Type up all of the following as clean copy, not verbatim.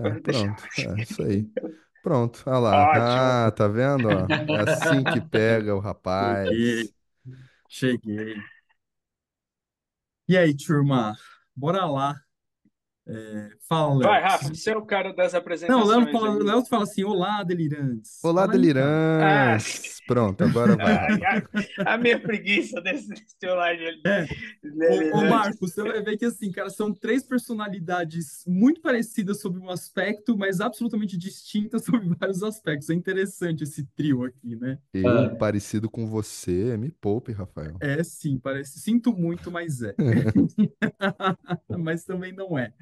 Pode deixar. Pronto. Isso aí. Pronto, olha lá. Ótimo. Tá vendo, ó? É assim que pega o rapaz. Cheguei, cheguei. E aí, turma? Bora lá. Fala, Vai, Léo. Rafa, você é o cara das Não, apresentações O aí. Léo fala assim: Olá, delirantes. Olá, Fala aí, cara. Ah, delirantes. Pronto, agora vai. ai, a minha preguiça desse teu line ali. É, ô Delirantes. Marcos, você vai ver que assim, cara, são três personalidades muito parecidas sobre um aspecto, mas absolutamente distintas sobre vários aspectos. É interessante esse trio aqui, né? Eu, parecido com você, me poupe, Rafael. É, sim, parece. Sinto muito, mas é. Mas também não é.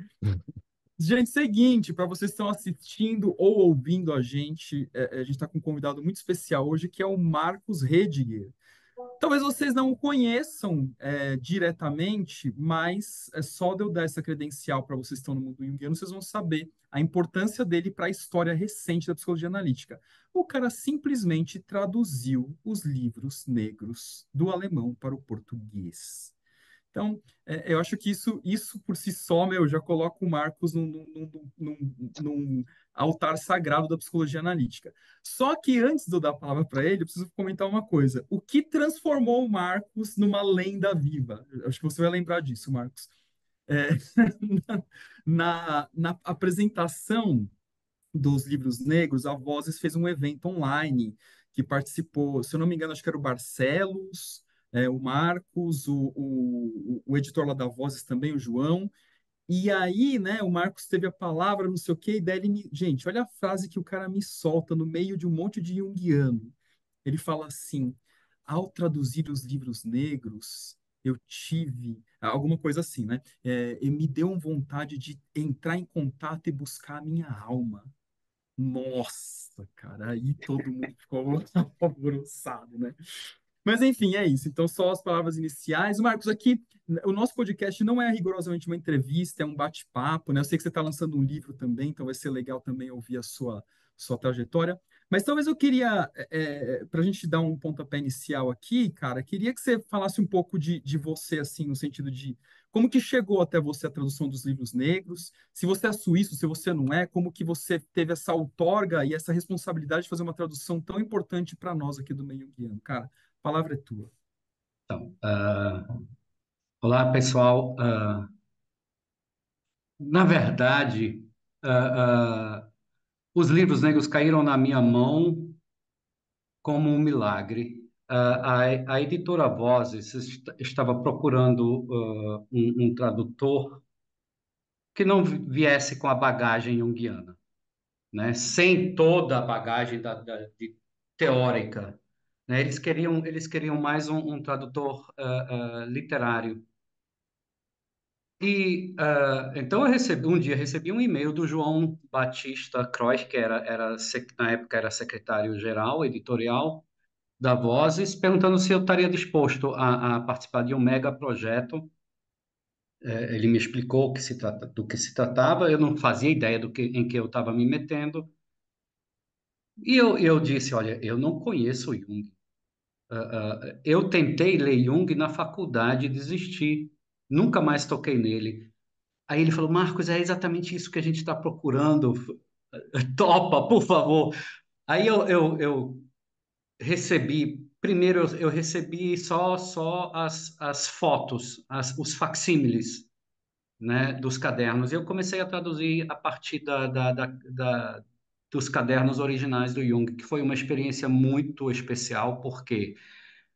Gente, seguinte, para vocês que estão assistindo ou ouvindo a gente, a gente está com um convidado muito especial hoje, que é o Marcos Rediger. Talvez vocês não o conheçam diretamente, mas é só de eu dar essa credencial para vocês que estão no mundo junguiano, vocês vão saber a importância dele para a história recente da psicologia analítica. O cara simplesmente traduziu os livros negros do alemão para o português. Então, eu acho que isso por si só, meu, já coloca o Marcos num altar sagrado da psicologia analítica. Só que antes de eu dar a palavra para ele, eu preciso comentar uma coisa. O que transformou o Marcos numa lenda viva? Eu acho que você vai lembrar disso, Marcos. É, na apresentação dos livros negros, a Vozes fez um evento online que participou, se eu não me engano, acho que era o Barcelos, o Marcos, o editor lá da Vozes também, o João. E aí, né, o Marcos teve a palavra, não sei o quê, e daí ele me... Gente, olha a frase que o cara me solta no meio de um monte de junguiano. Ele fala assim: ao traduzir os livros negros, eu tive alguma coisa assim, né? E me deu vontade de entrar em contato e buscar a minha alma. Nossa, cara, aí todo mundo ficou alvoroçado, né? Mas enfim, é isso. Então, só as palavras iniciais. Marcos, aqui, o nosso podcast não é rigorosamente uma entrevista, é um bate-papo, né? Eu sei que você está lançando um livro também, então vai ser legal também ouvir a sua trajetória. Mas talvez eu queria, para a gente dar um pontapé inicial aqui, cara, queria que você falasse um pouco de você, assim, no sentido de como que chegou até você a tradução dos livros negros, se você é suíço, se você não é, como que você teve essa outorga e essa responsabilidade de fazer uma tradução tão importante para nós aqui do meio guiano, cara. A palavra é tua. Então, olá, pessoal. Na verdade, os livros negros caíram na minha mão como um milagre. A editora Vozes estava procurando um tradutor que não viesse com a bagagem junguiana, né? Sem toda a bagagem teórica, né? Eles queriam mais um tradutor literário. Então um dia recebi um e-mail do João Batista Croix, que na época era secretário-geral editorial da Vozes, perguntando se eu estaria disposto a participar de um mega projeto. Ele me explicou do que se tratava, eu não fazia ideia em que eu estava me metendo. E eu disse, olha, eu não conheço Jung. Eu tentei ler Jung na faculdade e desisti. Nunca mais toquei nele. Aí ele falou, Marcos, é exatamente isso que a gente está procurando. Topa, por favor. Aí eu recebi, primeiro eu recebi só as fotos, os facsímiles, né, dos cadernos. E eu comecei a traduzir a partir dos cadernos originais do Jung, que foi uma experiência muito especial, porque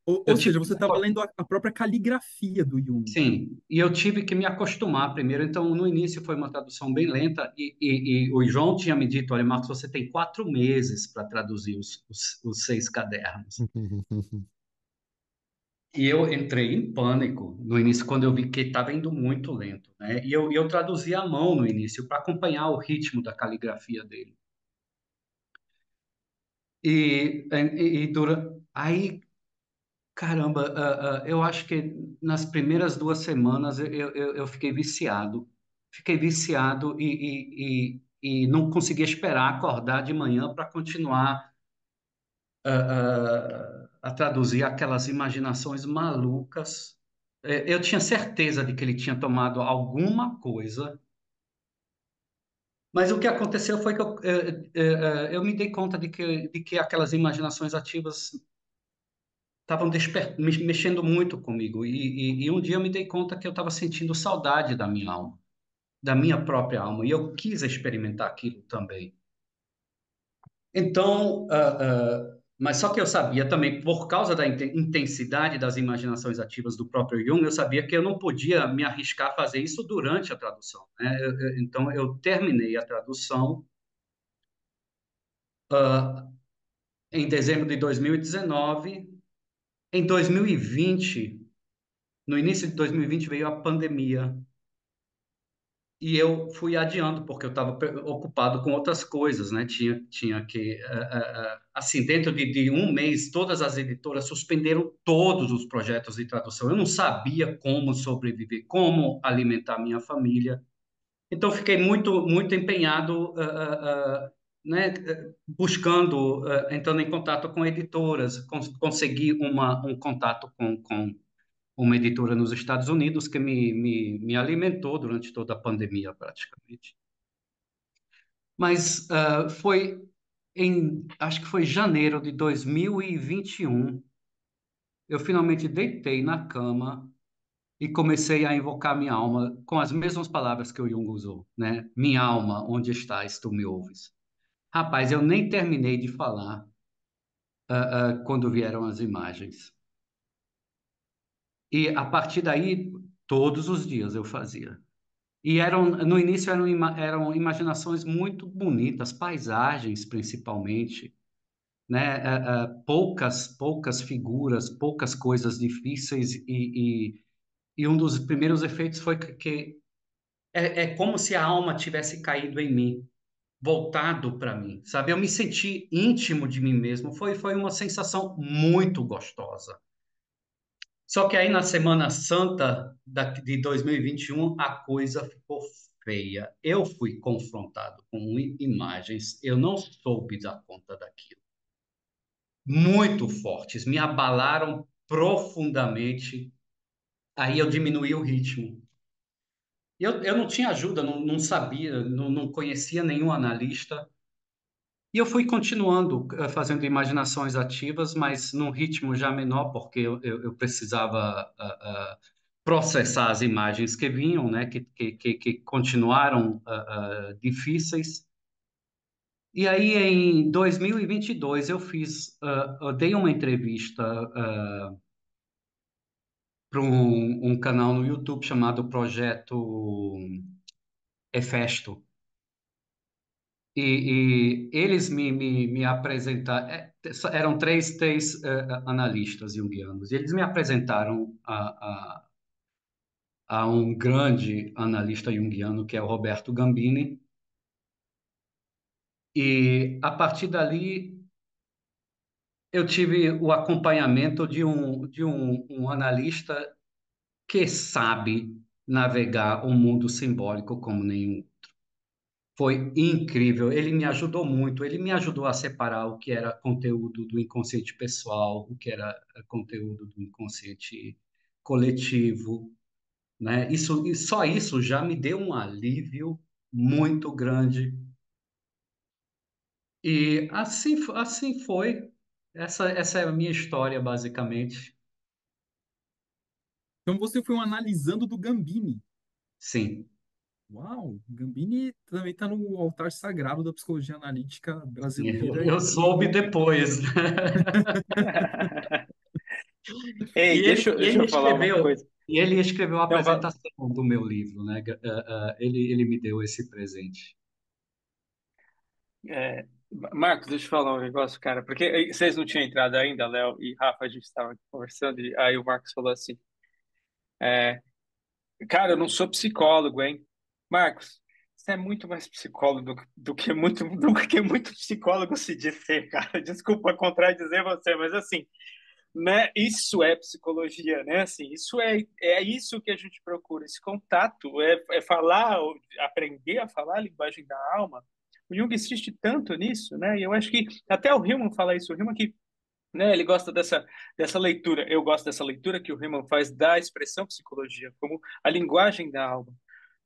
Ou eu tive seja, você estava lendo a própria caligrafia do Jung. Sim, e eu tive que me acostumar primeiro. Então, no início foi uma tradução bem lenta e o João tinha me dito, olha, Marcos, você tem 4 meses para traduzir os 6 cadernos. E eu entrei em pânico no início, quando eu vi que estava indo muito lento, né? E eu traduzi à mão no início para acompanhar o ritmo da caligrafia dele. Aí, caramba, eu acho que nas primeiras 2 semanas eu fiquei viciado. Fiquei viciado e não conseguia esperar acordar de manhã para continuar a traduzir aquelas imaginações malucas. Eu tinha certeza de que ele tinha tomado alguma coisa Mas o que aconteceu foi que eu me dei conta de que aquelas imaginações ativas estavam mexendo muito comigo. E um dia eu me dei conta que eu estava sentindo saudade da minha alma, da minha própria alma, e eu quis experimentar aquilo também. Então, mas só que eu sabia também, por causa da intensidade das imaginações ativas do próprio Jung, eu sabia que eu não podia me arriscar a fazer isso durante a tradução, né? Então, eu terminei a tradução em dezembro de 2019. Em 2020, no início de 2020, veio a pandemia. E eu fui adiando, porque eu estava ocupado com outras coisas, né? Tinha que, assim, dentro de um mês, todas as editoras suspenderam todos os projetos de tradução. Eu não sabia como sobreviver, como alimentar minha família. Então, fiquei muito empenhado, né? Buscando, entrando em contato com editoras, consegui um contato com uma editora nos Estados Unidos que me alimentou durante toda a pandemia, praticamente. Mas acho que foi janeiro de 2021, eu finalmente deitei na cama e comecei a invocar minha alma com as mesmas palavras que o Jung usou, né? Minha alma, onde estás, tu me ouves? Rapaz, eu nem terminei de falar quando vieram as imagens. E a partir daí, todos os dias eu fazia. E no início eram imaginações muito bonitas, paisagens principalmente, né? Poucas figuras, poucas coisas difíceis e um dos primeiros efeitos foi que é como se a alma tivesse caído em mim, voltado para mim, sabe? Eu me senti íntimo de mim mesmo, foi uma sensação muito gostosa. Só que aí na Semana Santa de 2021 a coisa ficou feia. Eu fui confrontado com imagens, eu não soube dar conta daquilo. Muito fortes, me abalaram profundamente. Aí eu diminuí o ritmo. Eu não tinha ajuda, não sabia, não conhecia nenhum analista. E eu fui continuando fazendo imaginações ativas, mas num ritmo já menor, porque eu precisava processar as imagens que vinham, né, que continuaram difíceis. E aí, em 2022, eu dei uma entrevista para um canal no YouTube chamado Projeto Hefesto. E eles me apresentaram, eram três analistas junguianos, e eles me apresentaram a um grande analista junguiano, que é o Roberto Gambini, e a partir dali eu tive o acompanhamento de um analista que sabe navegar o mundo simbólico como nenhum. Foi incrível, ele me ajudou muito, ele me ajudou a separar o que era conteúdo do inconsciente pessoal, o que era conteúdo do inconsciente coletivo, né? E só isso já me deu um alívio muito grande. E assim foi. Essa é a minha história, basicamente. Então você foi um analisando do Gambini. Sim. Uau, Gambini também está no altar sagrado da psicologia analítica Eu, brasileira eu soube depois. E Ei, ele, e deixa ele eu falar uma escreveu, coisa. e ele escreveu a Não, apresentação do meu livro, né? Ele me deu esse presente. é, Marcos, deixa eu falar um negócio, cara, porque vocês não tinham entrado ainda, Léo e Rafa, a gente estava aqui conversando, e aí o Marcos falou assim, é, cara, eu não sou psicólogo, hein? Marcos, você é muito mais psicólogo do que muito psicólogo se diz ser, cara. Desculpa contradizer você, mas assim, né? Isso é psicologia, né? Assim, é isso que a gente procura, esse contato, é falar, aprender a falar a linguagem da alma. O Jung insiste tanto nisso, né? E eu acho que até o Hillman fala isso, o Hillman que, né, ele gosta dessa leitura. Eu gosto dessa leitura que o Hillman faz da expressão psicologia como a linguagem da alma.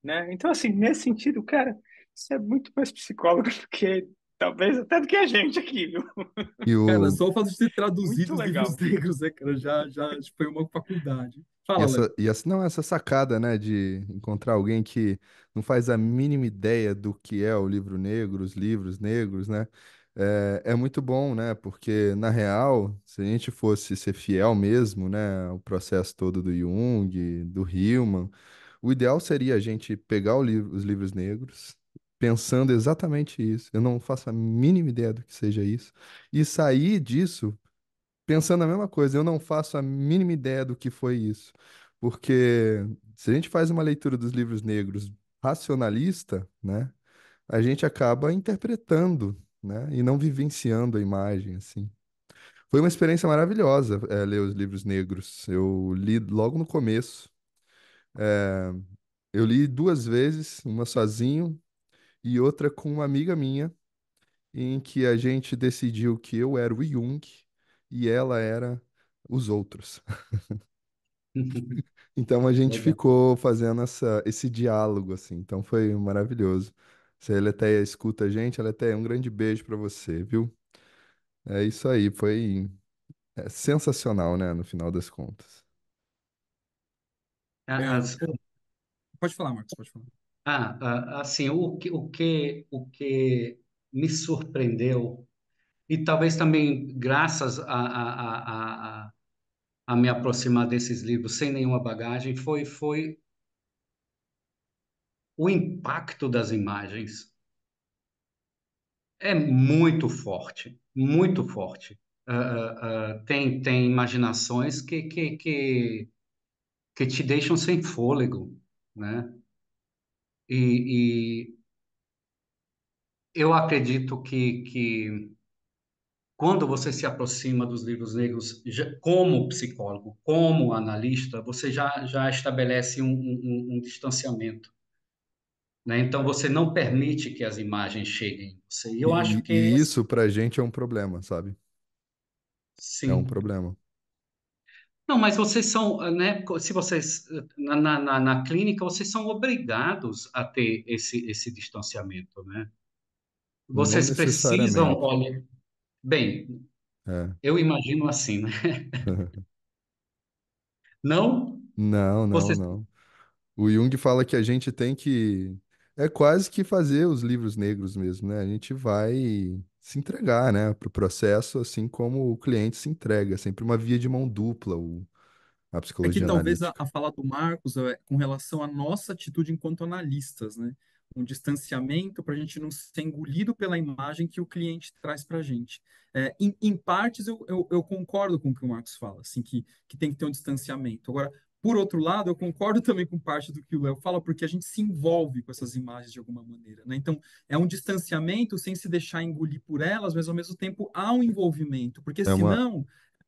né? Então, assim, nesse sentido, cara, você é muito mais psicólogo do que, talvez até do que a gente aqui, viu? E Cara, o, só o fato de ter Muito traduzido os livros legal. negros, né, cara, já foi uma faculdade. E Fala, Léo. não, essa sacada, né, de encontrar alguém que não faz a mínima ideia do que é o livro negro, os livros negros, né, é muito bom, né, porque, na real, se a gente fosse ser fiel mesmo, né, ao processo todo do Jung, do Hillman, o ideal seria a gente pegar os livros negros, pensando exatamente isso, eu não faço a mínima ideia do que seja isso, e sair disso pensando a mesma coisa, eu não faço a mínima ideia do que foi isso. Porque se a gente faz uma leitura dos livros negros racionalista, né, a gente acaba interpretando, né, e não vivenciando a imagem, assim. Foi uma experiência maravilhosa, ler os livros negros. Eu li logo no começo. eh, eu li duas vezes, uma sozinho e outra com uma amiga minha, em que a gente decidiu que eu era o Jung e ela era os outros. Então a gente Legal. ficou fazendo esse diálogo, assim. Então foi maravilhoso. Se a Eleteia escuta a gente, Eleteia, um grande beijo pra você, viu? É isso aí, foi sensacional, né, no final das contas. As, Pô, pode falar, Marcos, pode falar. assim, o que me surpreendeu, e talvez também graças a me aproximar desses livros sem nenhuma bagagem, foi o impacto das imagens. É muito forte, muito forte. Tem imaginações que te deixam sem fôlego, né? E eu acredito que quando você se aproxima dos livros negros, como psicólogo, como analista, você já estabelece um distanciamento, né? Então você não permite que as imagens cheguem em você. E eu acho que E esse, isso pra gente é um problema, sabe? É um sim. problema. Não, mas vocês são, né? Se vocês na clínica, vocês são obrigados a ter esse distanciamento, né? Não Vocês precisam, necessariamente. olha, bem, É. eu imagino assim, né? Não, Não, não, vocês não. O Jung fala que a gente tem que. É quase que fazer os livros negros mesmo, né? A gente vai se entregar, né, para o processo, assim como o cliente se entrega. É sempre uma via de mão dupla, a É que psicologia talvez a, analítica. a fala do Marcos é com relação à nossa atitude enquanto analistas, né? Um distanciamento para a gente não ser engolido pela imagem que o cliente traz para a gente. Em partes, eu concordo com o que o Marcos fala, assim, que tem que ter um distanciamento. Agora, por outro lado, eu concordo também com parte do que o Léo fala, porque a gente se envolve com essas imagens de alguma maneira, né? Então, é um distanciamento sem se deixar engolir por elas, mas ao mesmo tempo há um envolvimento, porque É uma. senão,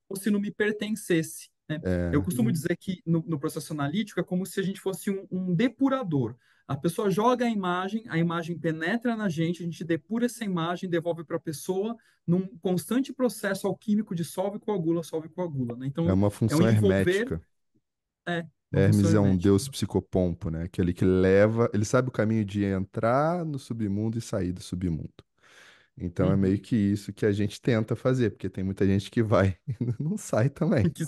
ou se não me pertencesse, né? Eu É, costumo dizer que no processo analítico é como se a gente fosse um depurador. A pessoa joga a imagem penetra na gente, a gente depura essa imagem, devolve para a pessoa num constante processo alquímico de solve, coagula, né? é Então, uma é um função envolver, hermética. uma função Hermes é um hermética. deus psicopompo, né? Aquele que leva. Ele sabe o caminho de entrar no submundo e sair do submundo. Então é meio Uhum. que isso que a gente tenta fazer, porque tem muita gente que vai e não sai também. Que,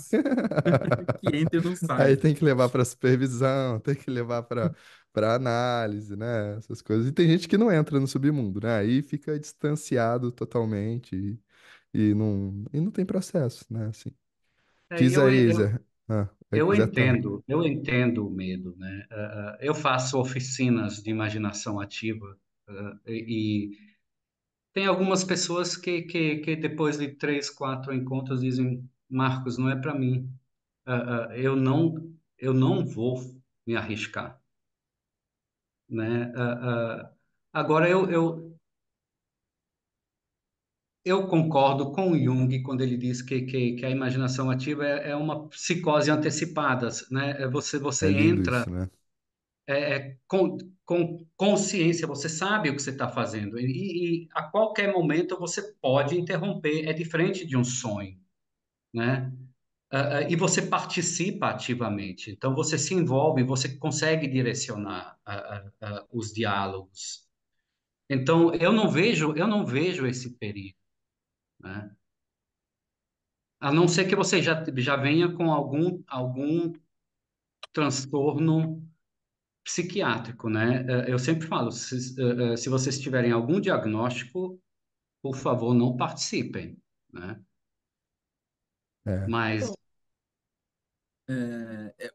que entra e não Aí sai. tem que levar para supervisão, tem que levar para análise, né? Essas coisas. E tem gente que não entra no submundo, né? Aí fica distanciado totalmente e não tem processo, né? Assim. é, Diz aí, Zé. Zé tá. eu entendo o medo, né? Eu faço oficinas de imaginação ativa, e tem algumas pessoas que depois de três, quatro encontros dizem, Marcos, não é para mim. Eu não vou me arriscar, né? Agora eu concordo com o Jung quando ele diz que a imaginação ativa é uma psicose antecipada, né? É Você lindo entra isso, né? com consciência, você sabe o que você está fazendo e a qualquer momento você pode interromper. É diferente de um sonho, né? e você participa ativamente. Então, você se envolve, você consegue direcionar os diálogos. Então, eu não vejo esse perigo, né? A não ser que você já venha com algum transtorno psiquiátrico, né? Eu sempre falo, se vocês tiverem algum diagnóstico, por favor, não participem, né? É, Mas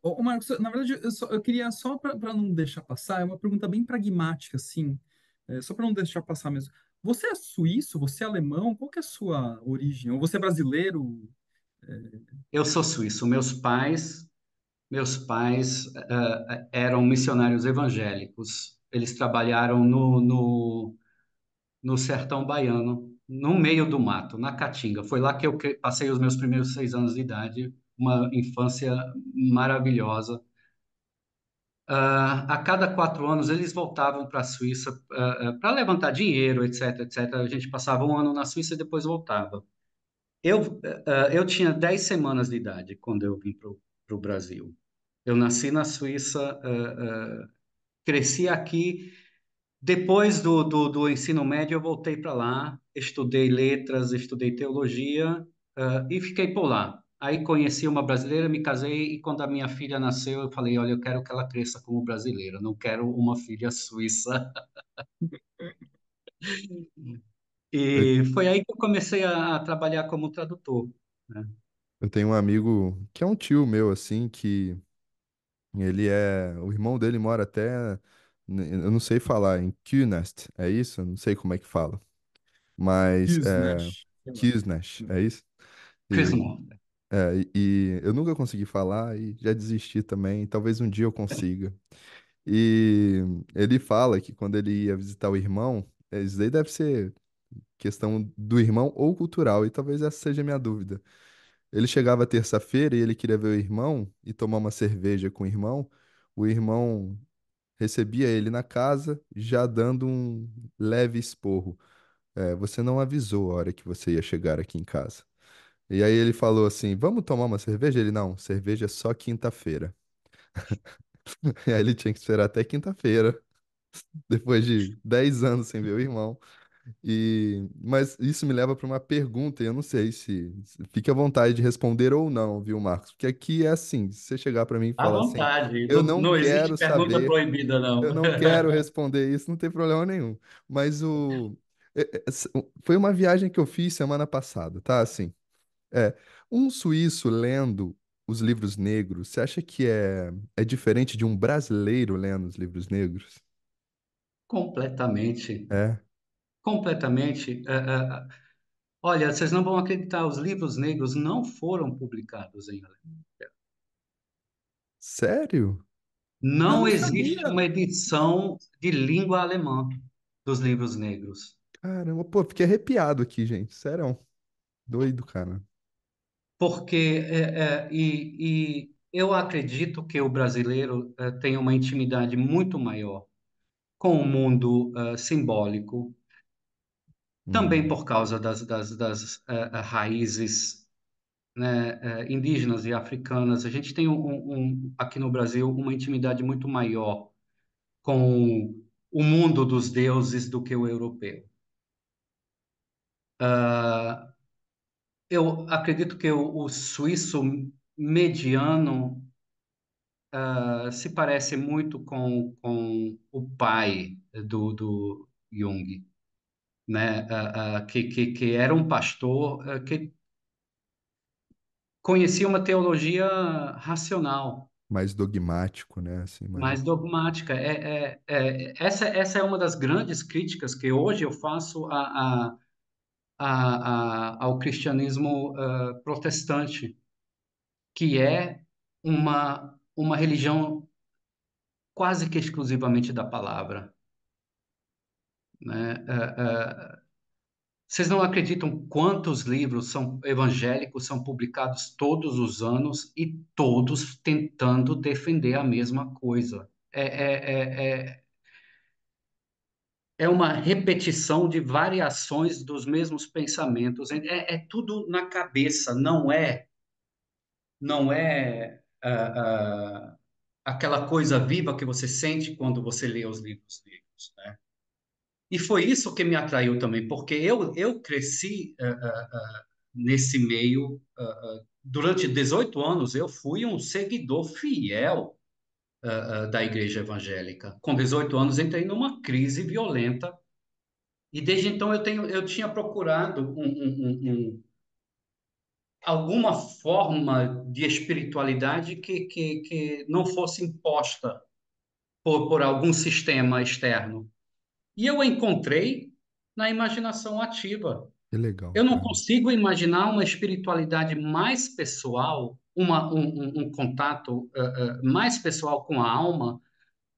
Ô, Marcos, na verdade, eu queria só para não deixar passar, é uma pergunta bem pragmática, assim, só para não deixar passar mesmo. Você é suíço? Você é alemão? Qual que é a sua origem? Ou você é brasileiro? eu sou suíço. Meus pais eram missionários evangélicos. Eles trabalharam no sertão baiano, no meio do mato, na Caatinga. Foi lá que eu passei os meus primeiros 6 anos de idade, uma infância maravilhosa. A cada 4 anos eles voltavam para a Suíça para levantar dinheiro, etc, etc. A gente passava um ano na Suíça e depois voltava. Eu tinha 10 semanas de idade quando eu vim para o Brasil. Eu nasci na Suíça, cresci aqui. Depois do ensino médio, eu voltei para lá, estudei letras, estudei teologia, e fiquei por lá. Aí conheci uma brasileira, me casei, e quando a minha filha nasceu, eu falei: olha, eu quero que ela cresça como brasileira, não quero uma filha suíça. eu, E foi aí que eu comecei a trabalhar como tradutor, né? eu tenho um amigo que é um tio meu, assim, que o irmão dele mora até, eu não sei falar, em Künast, é isso? Eu não sei como é que fala, mas é Kisnesh, sei lá. Kisnash, é isso? E, Christmas. e eu nunca consegui falar e já desisti também, talvez um dia eu consiga. E ele fala que quando ele ia visitar o irmão, isso daí deve ser questão do irmão ou cultural, e talvez essa seja a minha dúvida. Ele chegava terça-feira e ele queria ver o irmão e tomar uma cerveja com o irmão. O irmão recebia ele na casa, já dando um leve esporro. Você não avisou a hora que você ia chegar aqui em casa. E aí ele falou assim: Vamos tomar uma cerveja? Ele, não, cerveja é só quinta-feira. E aí ele tinha que esperar até quinta-feira, depois de 10 anos sem ver o irmão. Mas isso me leva para uma pergunta, e eu não sei se fique à vontade de responder ou não, viu, Marcos? Porque aqui é assim, se você chegar para mim e À falar assim, vontade, eu não, não não existe quero pergunta saber, proibida, não. eu não quero responder isso, não tem problema nenhum. Mas foi uma viagem que eu fiz semana passada, tá? Assim, é, um suíço lendo os livros negros, você acha que é diferente de um brasileiro lendo os livros negros? Completamente. É? Completamente. Olha, vocês não vão acreditar, os livros negros não foram publicados em alemão. Sério? Eu Não não existe sabia. uma edição de língua alemã dos livros negros. Caramba, pô, fiquei arrepiado aqui, gente. Sério. Doido, cara. Porque, e eu acredito que o brasileiro tem uma intimidade muito maior com o mundo simbólico, também Hum. por causa das raízes, né, indígenas e africanas. A gente tem aqui no Brasil uma intimidade muito maior com o mundo dos deuses do que o europeu. Eu acredito que o suíço mediano se parece muito com o pai do Jung, né? Que era um pastor que conhecia uma teologia racional, Mais dogmático, né? Assim, mais mais. dogmática. Essa é uma das grandes críticas que hoje eu faço ao cristianismo protestante, que é uma religião quase que exclusivamente da palavra, né? Vocês não acreditam quantos livros são evangélicos são publicados todos os anos e todos tentando defender a mesma coisa? É uma repetição de variações dos mesmos pensamentos. É tudo na cabeça, não é não é aquela coisa viva que você sente quando você lê os livros negros, né? E foi isso que me atraiu também, porque eu cresci nesse meio. Durante 18 anos, eu fui um seguidor fiel da igreja evangélica. Com 18 anos, entrei numa crise violenta e desde então eu tinha procurado alguma forma de espiritualidade que não fosse imposta por algum sistema externo. E eu encontrei na imaginação ativa. Que legal, Eu não cara. consigo imaginar uma espiritualidade mais pessoal, um contato mais pessoal com a alma,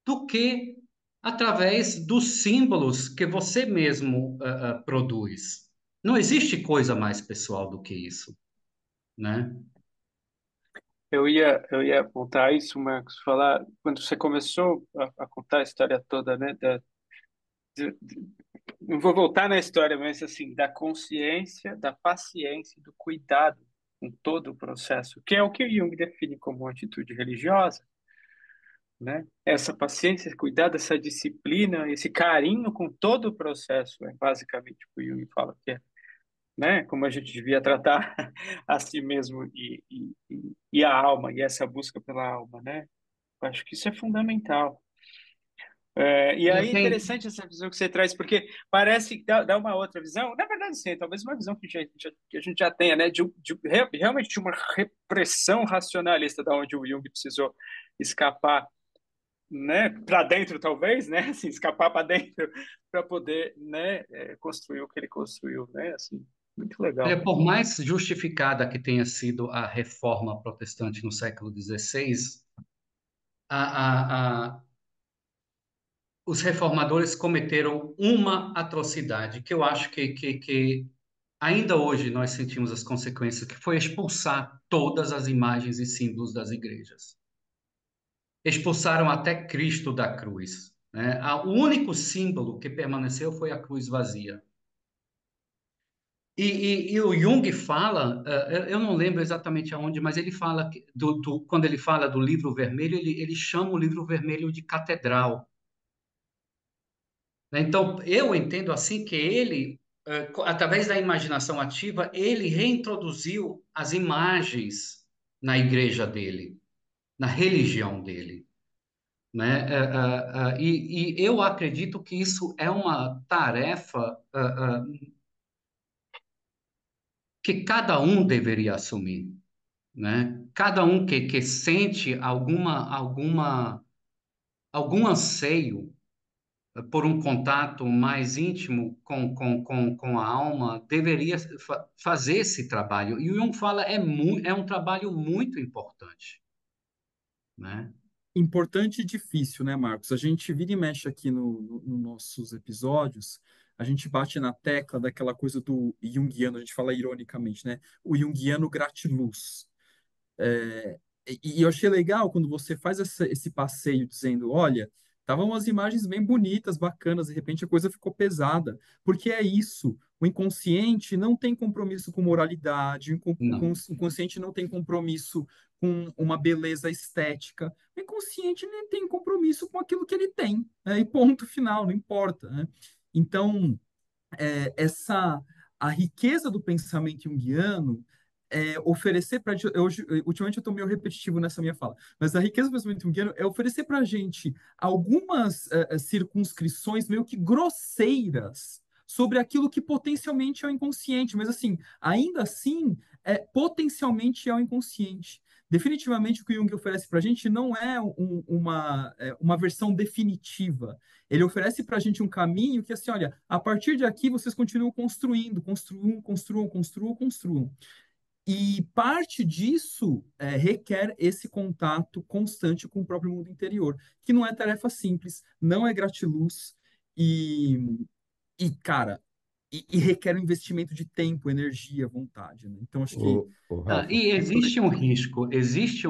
do que através dos símbolos que você mesmo produz. Não existe coisa mais pessoal do que isso, né? Eu ia apontar isso, Marcos, falar, quando você começou a contar a história toda, né, não vou voltar na história, mas assim, da consciência, da paciência, e do cuidado com todo o processo, que é o que o Jung define como uma atitude religiosa, né? Essa paciência, esse cuidado, essa disciplina, esse carinho com todo o processo, é basicamente o que o Jung fala que é, né? Como a gente devia tratar a si mesmo e a alma, e essa busca pela alma, né? Eu acho que isso é fundamental. E Eu aí é tenho, interessante essa visão que você traz, porque parece que dá uma outra visão. Na verdade, sim, talvez uma visão que a gente já tenha, né? Realmente de uma repressão racionalista da onde o Jung precisou escapar, né? Para dentro, talvez, né? Assim, escapar para dentro para poder, né? Construir o que ele construiu, né? Assim, muito legal. olha, por mais justificada que tenha sido a reforma protestante no século XVI, a, os reformadores cometeram uma atrocidade que eu acho que ainda hoje nós sentimos as consequências, que foi expulsar todas as imagens e símbolos das igrejas. Expulsaram até Cristo da cruz, né? O único símbolo que permaneceu foi a cruz vazia. E o Jung fala, eu não lembro exatamente aonde, mas ele fala, quando ele fala do livro vermelho, ele chama o livro vermelho de catedral. Né? Então, eu entendo assim que ele, através da imaginação ativa, ele reintroduziu as imagens na igreja dele, na religião dele. Né? E eu acredito que isso é uma tarefa que cada um deveria assumir. Né? Cada um que sente algum anseio por um contato mais íntimo com a alma, deveria fazer esse trabalho. E o Jung fala é um trabalho muito importante, né? Importante e difícil, né, Marcos? A gente vira e mexe aqui nos nossos episódios, a gente bate na tecla daquela coisa do Jungiano, a gente fala ironicamente, né? O Jungiano gratiluz. E eu achei legal quando você faz esse passeio dizendo, olha, estavam umas imagens bem bonitas, bacanas, de repente a coisa ficou pesada, porque é isso. O inconsciente não tem compromisso com moralidade, Não. o inconsciente não tem compromisso com uma beleza estética. O inconsciente nem tem compromisso com aquilo que ele tem, né? E ponto final, não importa, né? Então, essa a riqueza do pensamento junguiano oferecer para ultimamente eu estou meio repetitivo nessa minha fala, mas a riqueza do pensamento junguiano é oferecer para a gente algumas circunscrições meio que grosseiras sobre aquilo que potencialmente é o inconsciente, mas assim, ainda assim, potencialmente é o inconsciente. Definitivamente o que o Jung oferece para a gente não é uma versão definitiva. Ele oferece para a gente um caminho que, assim, olha, a partir de aqui vocês continuam construindo, construam, construam, construam, construam. E parte disso requer esse contato constante com o próprio mundo interior, que não é tarefa simples, não é gratiluz e, cara, e requer um investimento de tempo, energia, vontade, né? Então, acho que Ô, Rafa. E existe um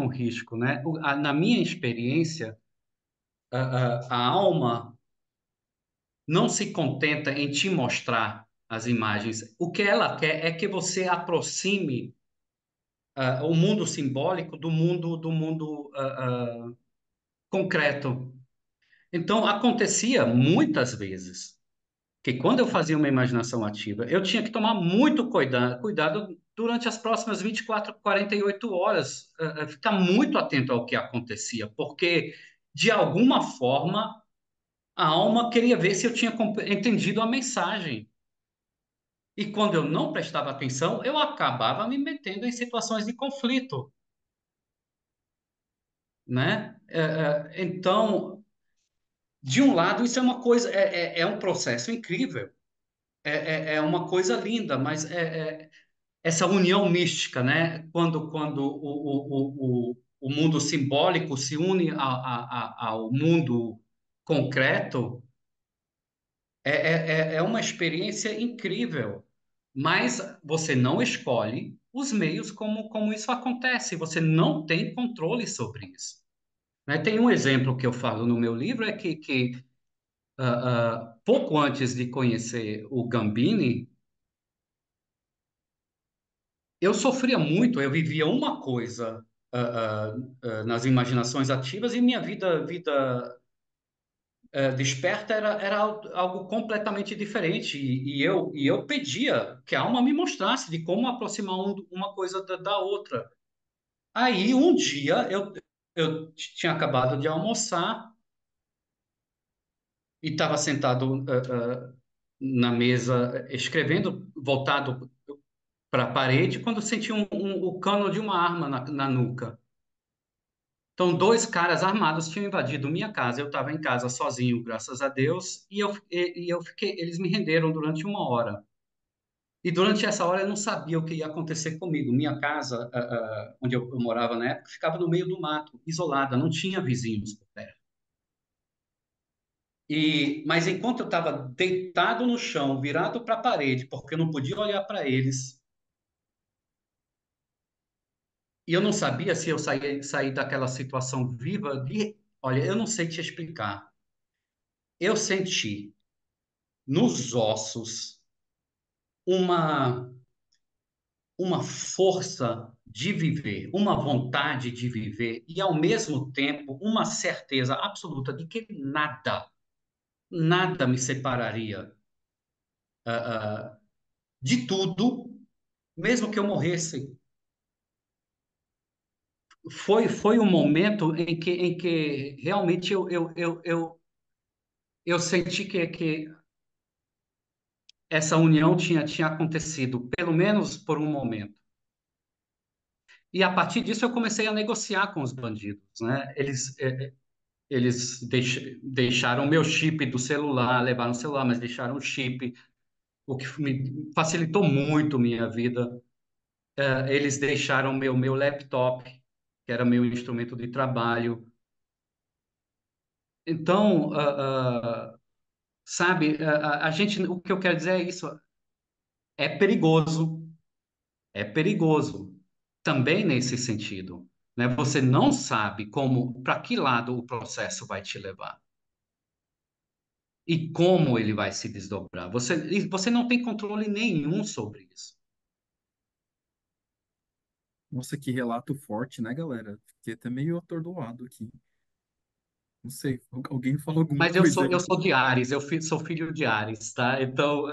risco, né? Na minha experiência, a alma não se contenta em te mostrar as imagens. O que ela quer é que você aproxime o mundo simbólico do mundo concreto. Então, acontecia muitas vezes que quando eu fazia uma imaginação ativa, eu tinha que tomar muito cuidado durante as próximas 24, 48 horas, ficar muito atento ao que acontecia, porque de alguma forma a alma queria ver se eu tinha entendido a mensagem. E quando eu não prestava atenção, eu acabava me metendo em situações de conflito, né? Então, de um lado, isso é uma coisa, é um processo incrível, é uma coisa linda, mas essa união mística, né? Quando o mundo simbólico se une ao mundo concreto, é uma experiência incrível. Mas você não escolhe os meios como isso acontece, você não tem controle sobre isso. Né? Tem um exemplo que eu falo no meu livro, é que pouco antes de conhecer o Gambini, eu sofria muito, eu vivia uma coisa nas imaginações ativas e minha vida desperta era algo completamente diferente. E eu pedia que a alma me mostrasse de como aproximar uma coisa da outra. Aí, um dia, eu tinha acabado de almoçar e estava sentado na mesa escrevendo, voltado para a parede, quando senti o cano de uma arma na nuca. Então, dois caras armados tinham invadido minha casa. Eu estava em casa sozinho, graças a Deus, e eu fiquei. Eles me renderam durante uma hora. E durante essa hora eu não sabia o que ia acontecer comigo. Minha casa, onde eu morava na época, ficava no meio do mato, isolada, não tinha vizinhos por perto. Mas enquanto eu estava deitado no chão, virado para a parede, porque eu não podia olhar para eles, e eu não sabia se eu saí daquela situação viva, olha, eu não sei te explicar. Eu senti nos ossos uma, uma força de viver, uma vontade de viver, e ao mesmo tempo uma certeza absoluta de que nada me separaria de tudo, mesmo que eu morresse. Foi um momento em que realmente eu senti que essa união tinha acontecido, pelo menos por um momento. E a partir disso eu comecei a negociar com os bandidos, né? Eles deixaram meu chip do celular, levaram o celular, mas deixaram o chip, o que me facilitou muito minha vida. Eles deixaram meu laptop, que era meu instrumento de trabalho. Então, sabe, a gente, o que eu quero dizer é isso, é perigoso, é perigoso, também nesse sentido, né? Você não sabe para que lado o processo vai te levar e como ele vai se desdobrar. E você não tem controle nenhum sobre isso. Nossa, que relato forte, né, galera? Fiquei até meio atordoado aqui. Não sei, alguém falou alguma Mas eu coisa sou, aí? eu sou de Áries, sou filho de Áries, tá? Então,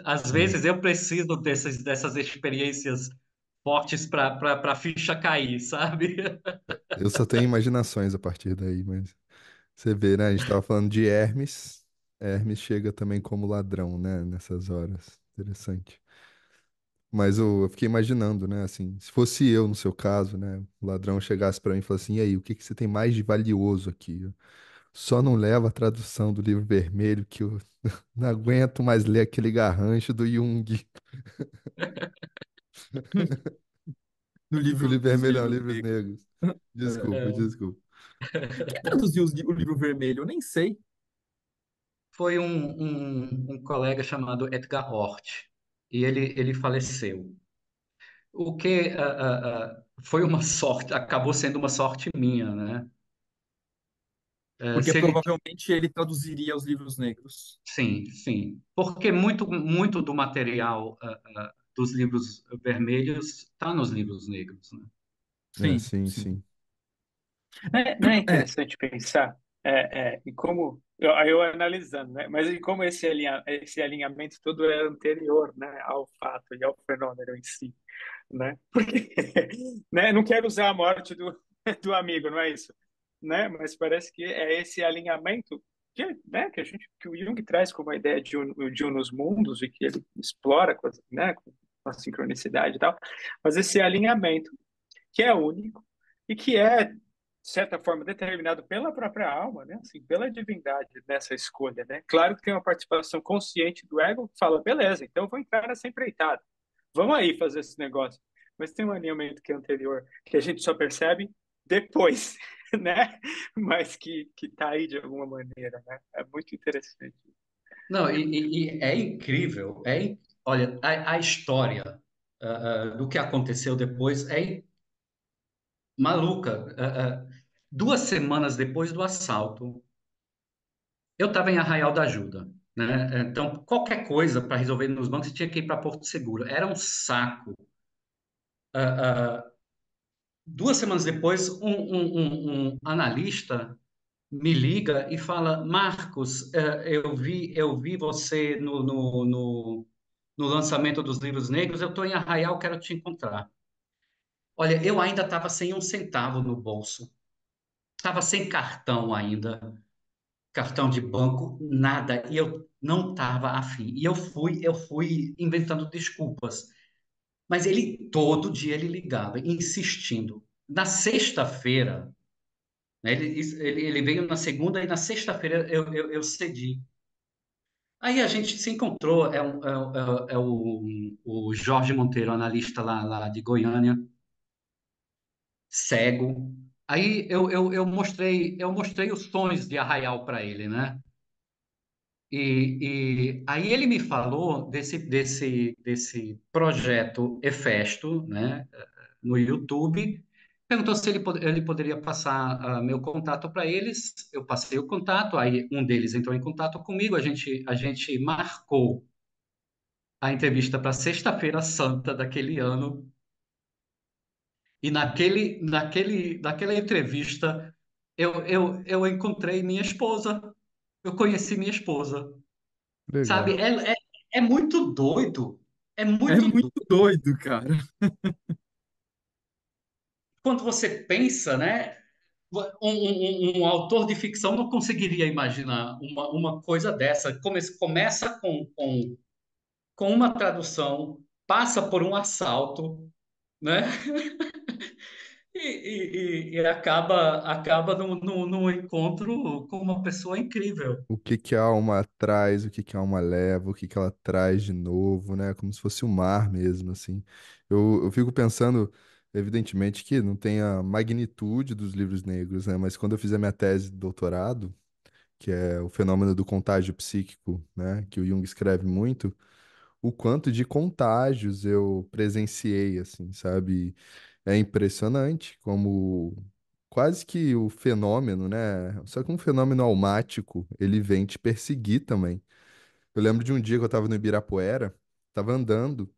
às É. vezes eu preciso dessas experiências fortes para a ficha cair, sabe? Eu só tenho imaginações a partir daí, mas você vê, né? A gente tava falando de Hermes. Hermes chega também como ladrão, né? Nessas horas. Interessante. Mas eu fiquei imaginando, né? Assim, se fosse eu no seu caso, né? O ladrão chegasse pra mim e falasse assim: e aí, o que que você tem mais de valioso aqui? Eu só não levo a tradução do livro vermelho, que eu não aguento mais ler aquele garrancho do Jung. No O livro livro dos vermelho não, livros livros negros. negros. Desculpa, desculpa. Quem traduziu o livro vermelho? Eu nem sei. Foi um colega chamado Edgar Hort, e ele faleceu. O que foi uma sorte, acabou sendo uma sorte minha, né? Porque Se ele provavelmente ele traduziria os livros negros. Sim, sim. Porque muito do material dos livros vermelhos está nos livros negros, né? É, Sim, sim, sim. sim. Não é É, interessante pensar e como eu analisando, né? Mas e como esse alinhamento todo é anterior, né, ao fato e ao fenômeno em si, né? Porque, né? Não quero usar a morte do amigo, não é isso, né? Mas parece que é esse alinhamento que o Jung traz como a ideia de um nos mundos e que ele explora com a sincronicidade e tal, mas esse alinhamento que é único e que é, de certa forma, determinado pela própria alma, né? Assim, pela divindade nessa escolha, né? Claro que tem uma participação consciente do ego que fala, beleza, então eu vou entrar nessa empreitada. Vamos aí fazer esse negócio. Mas tem um alinhamento que é anterior, que a gente só percebe depois, né? Mas que tá aí de alguma maneira, né? É muito interessante. Não, e é incrível. Olha, a história do que aconteceu depois é maluca. 2 semanas depois do assalto, eu estava em Arraial da Ajuda, né? Então, qualquer coisa para resolver nos bancos, você tinha que ir para Porto Seguro. Era um saco. 2 semanas depois, um analista me liga e fala: Marcos, eu vi você no lançamento dos livros negros, eu estou em Arraial, quero te encontrar. Olha, eu ainda estava sem um centavo no bolso, estava sem cartão ainda, cartão de banco, nada, e eu não estava afim. E eu fui inventando desculpas. Mas ele, todo dia, ele ligava, insistindo. Na sexta-feira, né, ele veio na segunda e na sexta-feira eu cedi. Aí a gente se encontrou, o Jorge Monteiro, analista lá de Goiânia, cego. Aí eu mostrei os sonhos de Arraial para ele, né? E aí ele me falou desse projeto Efesto, né? No YouTube. Perguntou se ele poderia passar meu contato para eles. Eu passei o contato, aí um deles entrou em contato comigo. A gente marcou a entrevista para Sexta-feira Santa daquele ano. E naquela entrevista, eu encontrei minha esposa. Eu conheci minha esposa. Sabe? Legal. É muito doido. É é muito muito doido. doido, cara. Quando você pensa, né? Um autor de ficção não conseguiria imaginar uma coisa dessa. Começa com uma tradução, passa por um assalto, né? E acaba num encontro com uma pessoa incrível. O que que a alma traz, o que que a alma leva, o que que ela traz de novo, né? Como se fosse o mar mesmo, assim. Eu fico pensando, evidentemente, que não tem a magnitude dos livros negros, né? Mas quando eu fiz a minha tese de doutorado, que é o fenômeno do contágio psíquico, né? Que o Jung escreve muito, o quanto de contágios eu presenciei, assim, sabe? É impressionante como quase que o fenômeno, né? Só que um fenômeno almático, ele vem te perseguir também. Eu lembro de um dia que eu tava no Ibirapuera, tava andando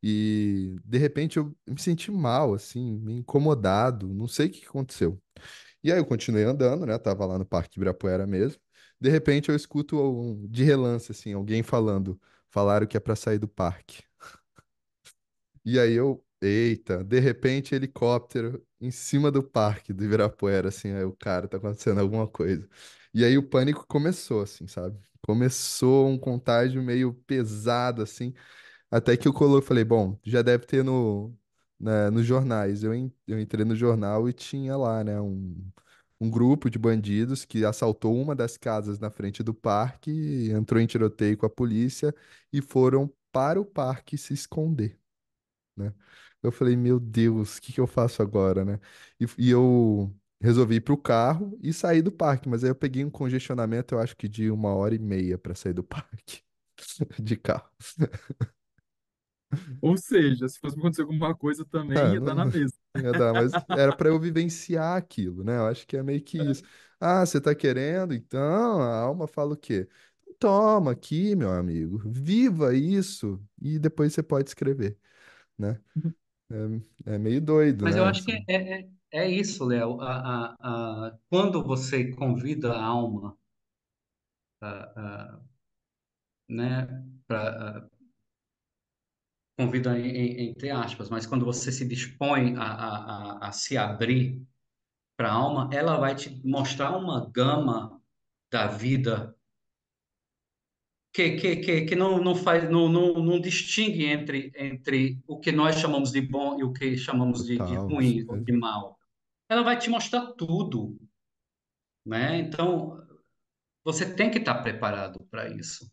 e de repente eu me senti mal, assim, me incomodado, não sei o que que aconteceu. E aí eu continuei andando, né? Tava lá no Parque Ibirapuera mesmo. De repente eu escuto de relance, assim, alguém falando, falaram que é pra sair do parque. E aí eita, de repente helicóptero em cima do parque do Ibirapuera, assim, aí o cara, tá acontecendo alguma coisa. E aí o pânico começou, assim, sabe? Começou um contágio meio pesado, assim, até que falei, bom, já deve ter nos jornais. Eu entrei no jornal e tinha lá, né, um grupo de bandidos que assaltou uma das casas na frente do parque, entrou em tiroteio com a polícia e foram para o parque se esconder, né? Eu falei, meu Deus, o que que eu faço agora, né? E eu resolvi ir pro carro e sair do parque, mas aí eu peguei um congestionamento, eu acho que de 1h30 para sair do parque de carro. Ou seja, se fosse acontecer alguma coisa também Ah, ia dar na não, mesma. não ia dar, mas era para eu vivenciar aquilo, né? Eu acho que é meio que isso. Ah, você tá querendo? Então, a alma fala o quê? toma aqui, meu amigo, viva isso e depois você pode escrever, né? É meio doido, Mas eu né? acho que é isso, Léo. Quando você convida a alma, né, convida entre aspas, mas quando você se dispõe a se abrir para a alma, ela vai te mostrar uma gama da vida que não faz, não distingue entre o que nós chamamos de bom e o que chamamos de Total, isso ruim ou de mesmo. mal. Ela vai te mostrar tudo, né? Então, você tem que estar preparado para isso.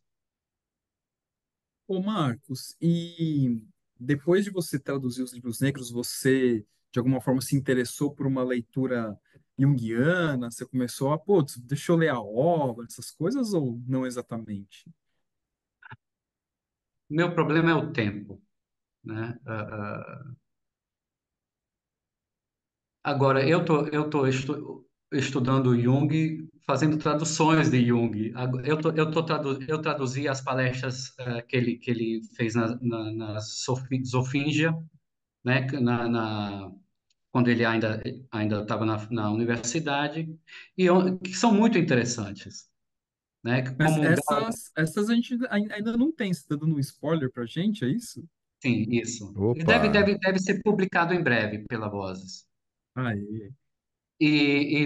Ô Marcos, e depois de você traduzir os livros negros, você de alguma forma se interessou por uma leitura junguiana? Você começou a, pô, deixa eu ler a obra, essas coisas, ou não exatamente? Meu problema é o tempo, né? Agora, estudando Jung, fazendo traduções de Jung. Eu traduzi as palestras que ele fez na Sofingia, né? Quando ele ainda estava na universidade, que são muito interessantes, né? Mas Como essas a gente ainda não tem. Você está dando um spoiler pra gente, é isso? sim, isso. E Opa! deve ser publicado em breve pela Vozes. Aí.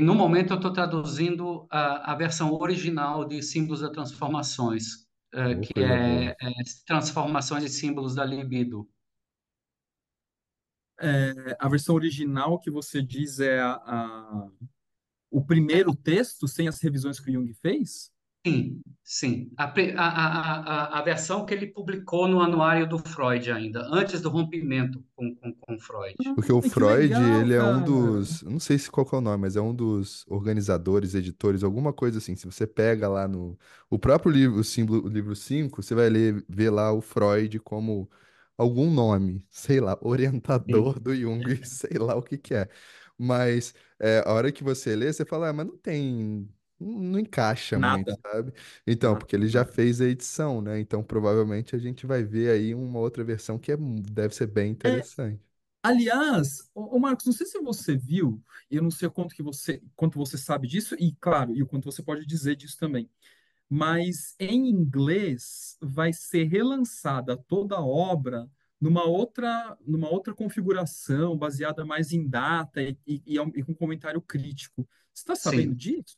No momento eu estou traduzindo a versão original de Símbolos das Transformações, Ô, que coisa boa. é Transformações e Símbolos da Libido. A versão original que você diz é o primeiro texto, sem as revisões que o Jung fez? Sim, sim. A versão que ele publicou no Anuário do Freud ainda, antes do rompimento com Freud. Porque o Que Freud, legal, ele é um cara. dos, eu não sei se qual que é o nome, mas é um dos organizadores, editores, alguma coisa assim. Se você pega lá no o próprio livro, o livro 5 você vai ver lá o Freud como algum nome, sei lá, Sim, orientador do Jung, sei lá o que que é. Mas a hora que você lê, você fala, mas não tem, não encaixa muito, Nada. sabe? Então, Nada, porque ele já nada. fez a edição, né? Então, provavelmente a gente vai ver aí uma outra versão que deve ser bem interessante. Aliás, ô Marcos, não sei se você viu, eu não sei o quanto você sabe disso, e claro, e o quanto você pode dizer disso também. Mas em inglês vai ser relançada toda a obra numa outra configuração, baseada mais em data e com comentário crítico. Você está sabendo sim, disso?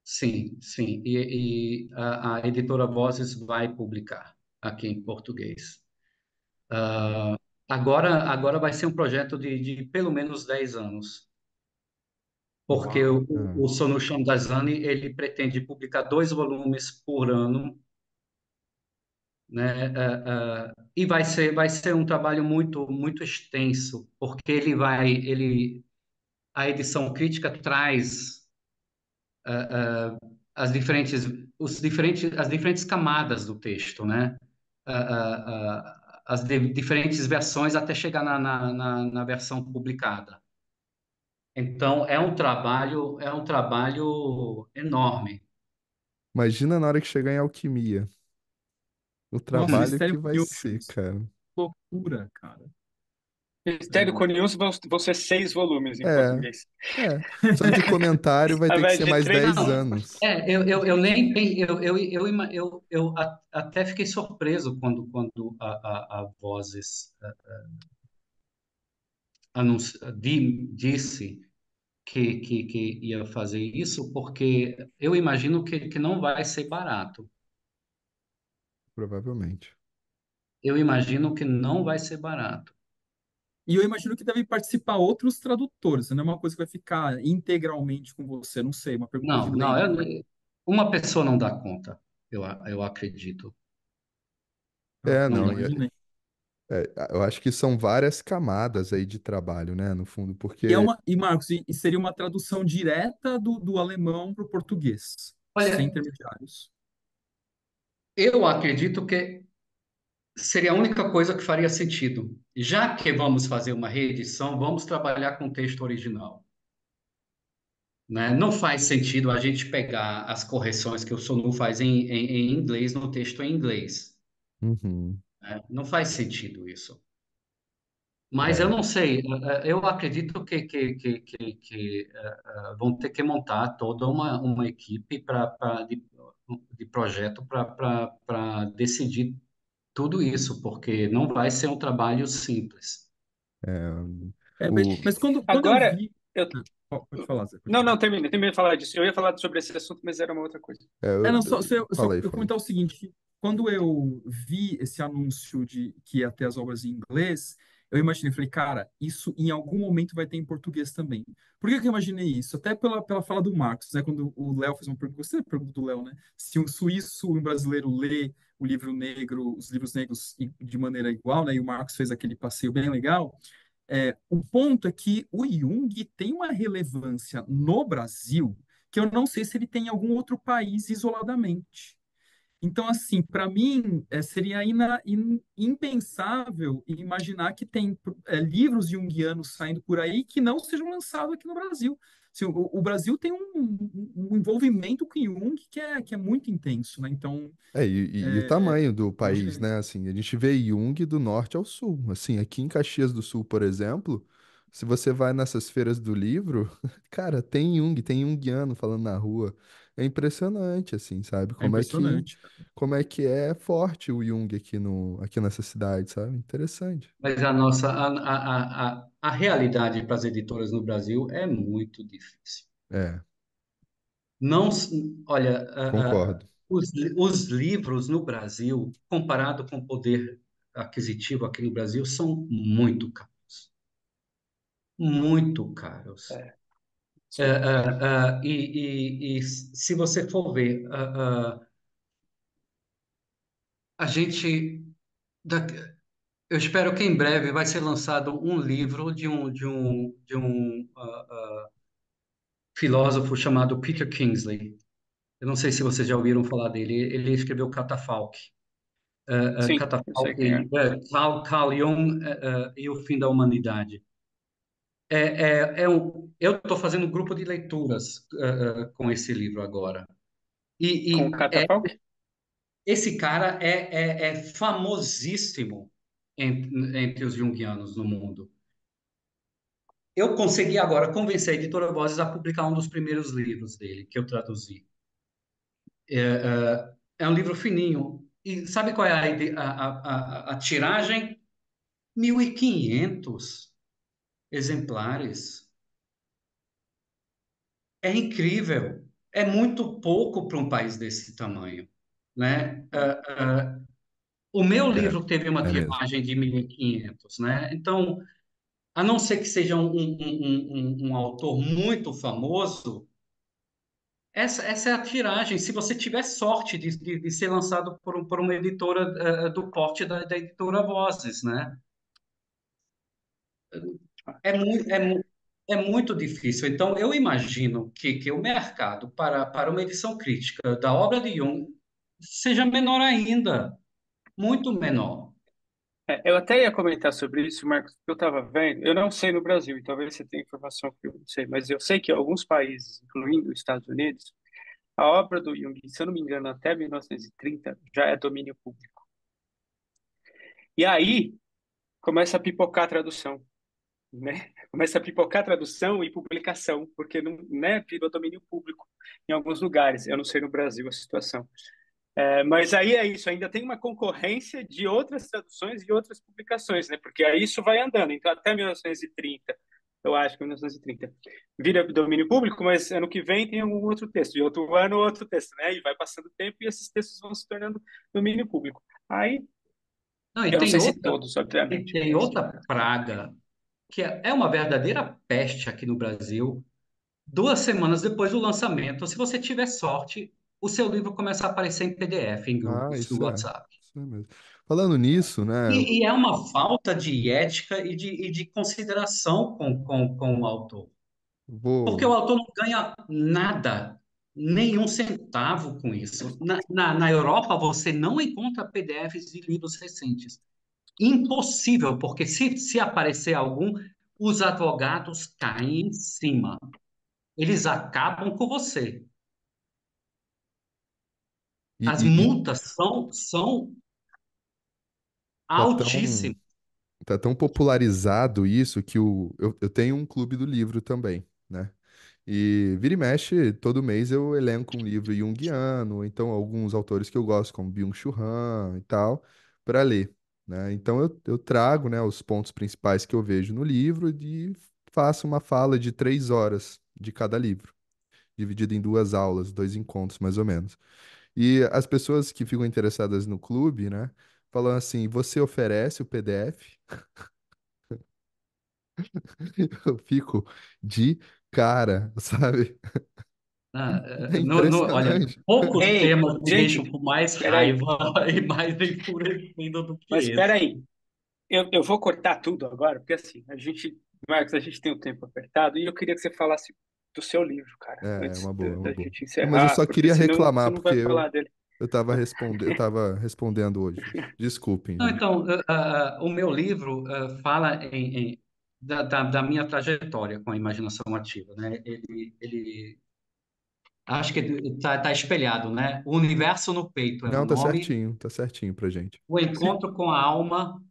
sim, sim. E a editora Vozes vai publicar aqui em português. Agora vai ser um projeto de pelo menos 10 anos, porque Uau! Ah, o Sonu Shamdasani ele pretende publicar 2 volumes por ano, né? E vai ser um trabalho muito extenso, porque a edição crítica traz as diferentes, as diferentes camadas do texto, né? Diferentes versões até chegar na versão publicada. Então, é um trabalho enorme. imagina na hora que chegar em alquimia, o Nossa, trabalho que Mistério vai ser, News. cara. Loucura, cara. Mistério É. Conius vão ser 6 volumes em É, português. é. Só que comentário vai Ao ter que invés ser de mais três. 10 Não, anos. eu nem até fiquei surpreso quando a Vozes disse que ia fazer isso, porque eu imagino que não vai ser barato. Provavelmente. Eu imagino que não vai ser barato. E eu imagino que devem participar outros tradutores, não é uma coisa que vai ficar integralmente com você, não sei, uma pergunta de Não, não, leigo. uma pessoa não dá conta, eu acredito. É, Não não. dá. Eu acho que são várias camadas aí de trabalho, né, no fundo, porque Marcos, e seria uma tradução direta do alemão para o português, sem Olha, intermediários. eu acredito que seria a única coisa que faria sentido. Já que vamos fazer uma reedição, vamos trabalhar com o texto original. né? Não faz sentido a gente pegar as correções que o Sonu faz em inglês no texto em inglês, Uhum. né? Não faz sentido isso. Mas eu É, não sei, eu acredito vão ter que montar toda uma equipe de projeto para decidir tudo isso, porque não vai ser um trabalho simples. é, Mas, o, mas quando eu Agora, vi. eu... Pode falar, Zé, pode Não, falar. não, termina de falar disso. Eu ia falar sobre esse assunto, mas era uma outra coisa. Não, só fala aí, eu fala aí. comentar o seguinte, que quando eu vi esse anúncio de que ia ter as obras em inglês, eu imaginei, falei, cara, isso em algum momento vai ter em português também. Por que que eu imaginei isso? Até pela fala do Marcos, né? Quando o Léo fez uma pergunta, você perguntou do Léo, né? Se um suíço e um brasileiro lê o livro negro, os livros negros de maneira igual, né? E o Marcos fez aquele passeio bem legal. O ponto é que o Jung tem uma relevância no Brasil que eu não sei se ele tem em algum outro país isoladamente. Então, assim, para mim, seria impensável imaginar que tem livros junguianos saindo por aí que não sejam lançados aqui no Brasil. Assim, o Brasil tem um envolvimento com Jung que é muito intenso, né? Então, E o tamanho do país, imagina né? isso. Assim, a gente vê Jung do norte ao sul. Assim, aqui em Caxias do Sul, por exemplo, se você vai nessas feiras do livro, cara, tem Jung, tem Jungiano falando na rua. É impressionante, assim, sabe? É impressionante. Como é que é forte o Jung aqui aqui nessa cidade, sabe? Interessante. Mas a realidade para as editoras no Brasil é muito difícil. É, Não, olha, concordo. os livros no Brasil, comparado com o poder aquisitivo aqui no Brasil, são muito caros. Muito caros. É, sim. E se você for ver, a gente. da- Eu espero que em breve vai ser lançado um livro de um filósofo chamado Peter Kingsley. Eu não sei se vocês já ouviram falar dele. Ele escreveu Catafalque. Sim, eu sei quem é. Catafalque, Carl Jung e o Fim da Humanidade. Eu estou fazendo um grupo de leituras com esse livro agora. Com o E Catafalque? esse cara é famosíssimo entre os junguianos no mundo. Eu consegui agora convencer a Editora Vozes a publicar um dos primeiros livros dele, que eu traduzi. É um livro fininho. E sabe qual é a tiragem? 1.500 exemplares. É incrível. É muito pouco para um país desse tamanho, né? O meu livro teve uma É mesmo. tiragem de 1.500, né? Então, a não ser que seja um autor muito famoso, essa é a tiragem. Se você tiver sorte de ser lançado por uma editora do porte da editora Vozes, né? É muito difícil. Então, eu imagino que o mercado para uma edição crítica da obra de Jung seja menor ainda, muito menor. Eu até ia comentar sobre isso, Marcos, que eu estava vendo. Eu não sei no Brasil, e talvez você tenha informação que eu não sei, mas eu sei que alguns países, incluindo os Estados Unidos, a obra do Jung, se eu não me engano, até 1930, já é domínio público. E aí começa a pipocar a tradução, né? Começa a pipocar a tradução e publicação, porque não, né, virou domínio público em alguns lugares. Eu não sei no Brasil a situação. Mas aí é isso, ainda tem uma concorrência de outras traduções e outras publicações, né? Porque aí isso vai andando. Então, até 1930, eu acho que 1930, vira domínio público, mas ano que vem tem algum outro texto, e outro ano outro texto, né? E vai passando o tempo e esses textos vão se tornando domínio público. Aí, Não, eu não sei se todos, e obviamente, tem mas outra praga que é uma verdadeira peste aqui no Brasil. 2 semanas depois do lançamento, se você tiver sorte, o seu livro começa a aparecer em PDF em Ah, grupos do WhatsApp. isso é mesmo. Falando nisso, né? E é uma falta de ética e de consideração com o autor. Porque Vou. o autor não ganha nada, nenhum centavo com isso. Na Europa, você não encontra PDFs de livros recentes. Impossível, porque se aparecer algum, os advogados caem em cima. eles acabam com você. E, As e multas são tá tão, altíssimas. tá tão popularizado isso que eu tenho um clube do livro também, né? E vira e mexe, todo mês eu elenco um livro junguiano, ou então alguns autores que eu gosto, como Byung-Chul Han e tal, para ler, né? Então eu trago, né, os pontos principais que eu vejo no livro e faço uma fala de 3 horas de cada livro, dividido em 2 aulas, 2 encontros mais ou menos. E as pessoas que ficam interessadas no clube, né, falam assim: você oferece o PDF? Eu fico de cara, sabe? É Olha, impressionante. poucos Ei, temas me deixam gente, com mais peraí. raiva e mais enfurecendo do que Mas esse. peraí. Eu vou cortar tudo agora, porque assim, Marcos, a gente tem o tempo apertado e eu queria que você falasse do seu livro, cara, É antes uma boa, é uma da boa. gente Não, mas eu encerrar, só porque queria senão você reclamar, não porque vai eu, falar dele. eu tava respondendo hoje. Desculpem, Não, gente. então, o meu livro fala da minha trajetória com a imaginação ativa, né? Acho que está espelhado, né? O Universo no Peito é o Não, nome, tá certinho pra gente. o Se- encontro com a alma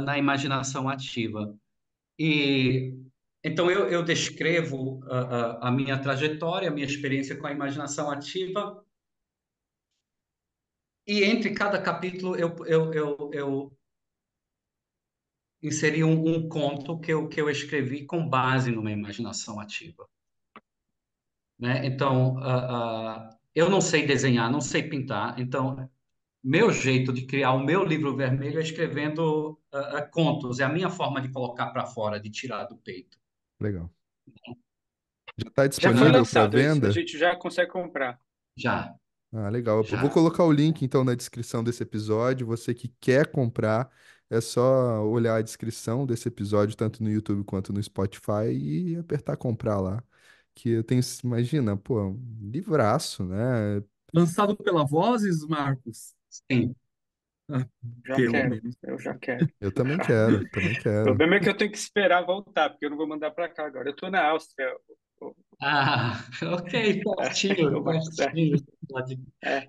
na imaginação ativa. E então eu descrevo a minha trajetória, a minha experiência com a imaginação ativa, e entre cada capítulo eu inseri um conto que eu escrevi com base numa imaginação ativa, né? Então, eu não sei desenhar, não sei pintar, então meu jeito de criar o meu livro vermelho é escrevendo contos, é a minha forma de colocar para fora, de tirar do peito. Legal. Já tá Já foi disponível para lançado esse, a venda? gente já consegue comprar. Já, Ah, legal. Eu vou já. colocar o link então na descrição desse episódio. Você que quer comprar, é só olhar a descrição desse episódio, tanto no YouTube quanto no Spotify, e apertar comprar lá. Que eu tenho, imagina, pô, um livraço, né? Lançado pela Vozes, Marcos? Sim. Ah, Já pelo quero, menos. eu já quero. Eu também quero, também O quero. problema é que eu tenho que esperar voltar, porque eu não vou mandar para cá agora. Eu estou na Áustria, o- Ah, ok, pertinho, o Marcos, pertinho. Pode. é.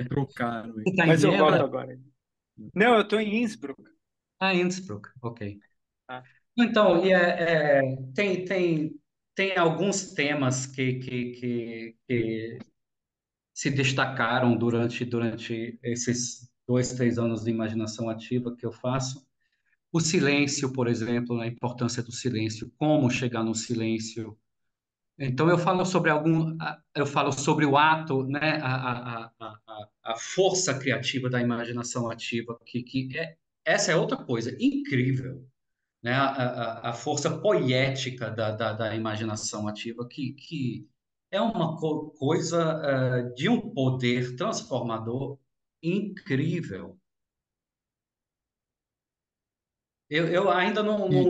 Trocaram Você aí. está em Mas eu volto Viena? agora. Não, eu estou em Innsbruck. Ah, Innsbruck, ok. Ah, Então, tem alguns temas que se destacaram durante esses 2, 3 anos de imaginação ativa que eu faço. O silêncio, por exemplo, a importância do silêncio, como chegar no silêncio. Então, eu falo sobre o ato, né, a força criativa da imaginação ativa, essa é outra coisa incrível, né? A força poética da imaginação ativa, que é uma coisa de um poder transformador incrível. Eu ainda E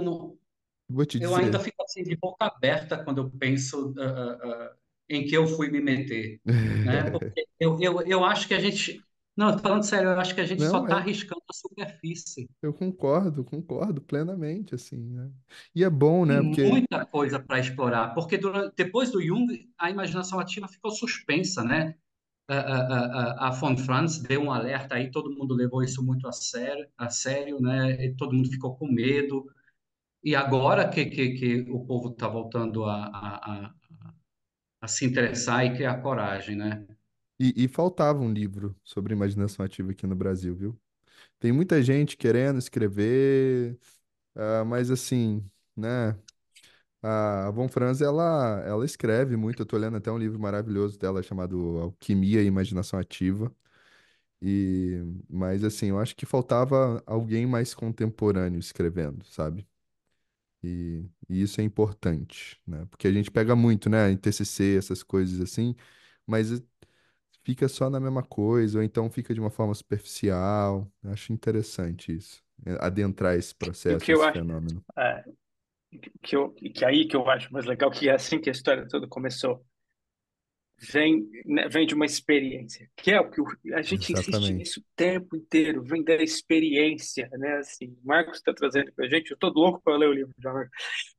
vou te eu ainda dizer. fico assim de boca aberta quando eu penso em que eu fui me meter, né? Porque eu acho que a gente, não, falando sério, eu acho que a gente só Não, está é. arriscando a superfície. Eu concordo plenamente, assim, né? E é bom, né? Tem Porque muita coisa para explorar, porque depois do Jung, a imaginação ativa ficou suspensa, né? A von Franz deu um alerta aí, todo mundo levou isso muito a sério, né? E todo mundo ficou com medo. E agora que o povo está voltando a se interessar e criar coragem, né? e faltava um livro sobre imaginação ativa aqui no Brasil, viu? Tem muita gente querendo escrever, mas assim, né? A Von Franz, ela escreve muito. Eu tô lendo até um livro maravilhoso dela chamado Alquimia e Imaginação Ativa. E, mas assim, eu acho que faltava alguém mais contemporâneo escrevendo, sabe? E isso é importante, né? Porque a gente pega muito, né, em TCC, essas coisas assim, mas fica só na mesma coisa, ou então fica de uma forma superficial. Eu acho interessante isso, adentrar esse e o que processo, eu esse acho, fenômeno. é, que aí que eu acho mais legal, que é assim que a história toda começou. vem de uma experiência, que é o que a gente insiste nisso Exatamente. o tempo inteiro, vem da experiência, né? Assim, o Marcos está trazendo para a gente, eu tô louco para ler o livro já,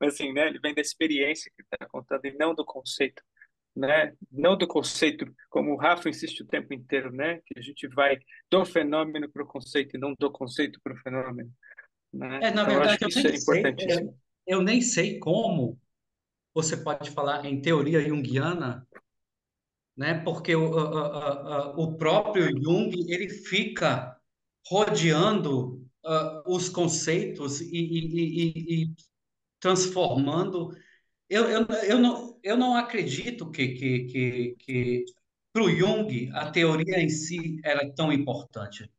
mas assim, né? Ele vem da experiência que ele está contando e não do conceito, né? Não do conceito, como o Rafa insiste o tempo inteiro, né? Que a gente vai do fenômeno para o conceito e não do conceito para o fenômeno, né? Na Então, eu verdade, acho que isso é importantíssimo. eu nem sei como você pode falar em teoria junguiana, né? Porque o próprio Jung ele fica rodeando os conceitos e transformando. Eu não acredito que para o Jung a teoria em si era tão importante.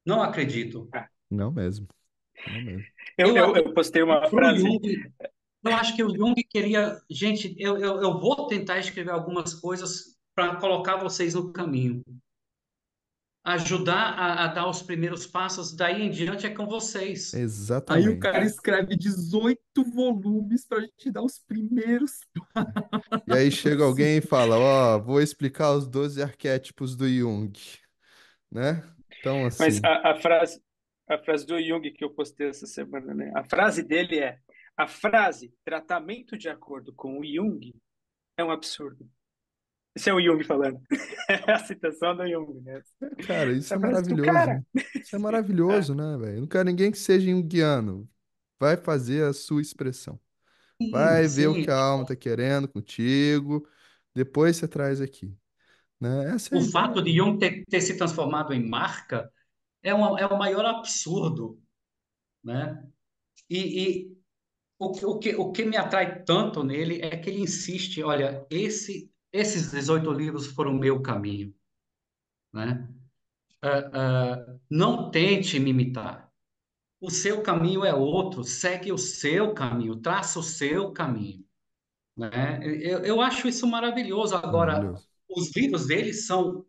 Não acredito. Ah, Não mesmo. Não mesmo. Eu eu acredito postei que uma para o frase. Jung, eu acho que o Jung queria. Gente, eu vou tentar escrever algumas coisas para colocar vocês no caminho. Ajudar a dar os primeiros passos, daí em diante é com vocês. Aí o cara Exatamente. escreve 18 volumes para a gente dar os primeiros E aí chega passos. alguém e fala, ó, vou explicar os 12 arquétipos do Jung, né? Então, Mas assim, a frase do Jung que eu postei essa semana, né? A frase dele é: a frase tratamento de acordo com o Jung é um absurdo. Esse é o Jung falando. É a citação do Jung, né? cara, Essa isso é é a frase do maravilhoso. cara. Isso é Ah, maravilhoso, né, velho? Não quero ninguém que seja junguiano. Vai fazer a sua expressão. Sim, Vai ver o sim. que a alma tá querendo contigo. Depois você traz aqui, né? Essa é O a fato ideia. de Jung ter se transformado em marca é o maior absurdo, né? E o que me atrai tanto nele é que ele insiste, olha, esses 18 livros foram o meu caminho, né? Não tente me imitar. O seu caminho é outro, segue o seu caminho, traça o seu caminho, né? Eu acho isso maravilhoso. Agora, Maravilhoso. os livros dele são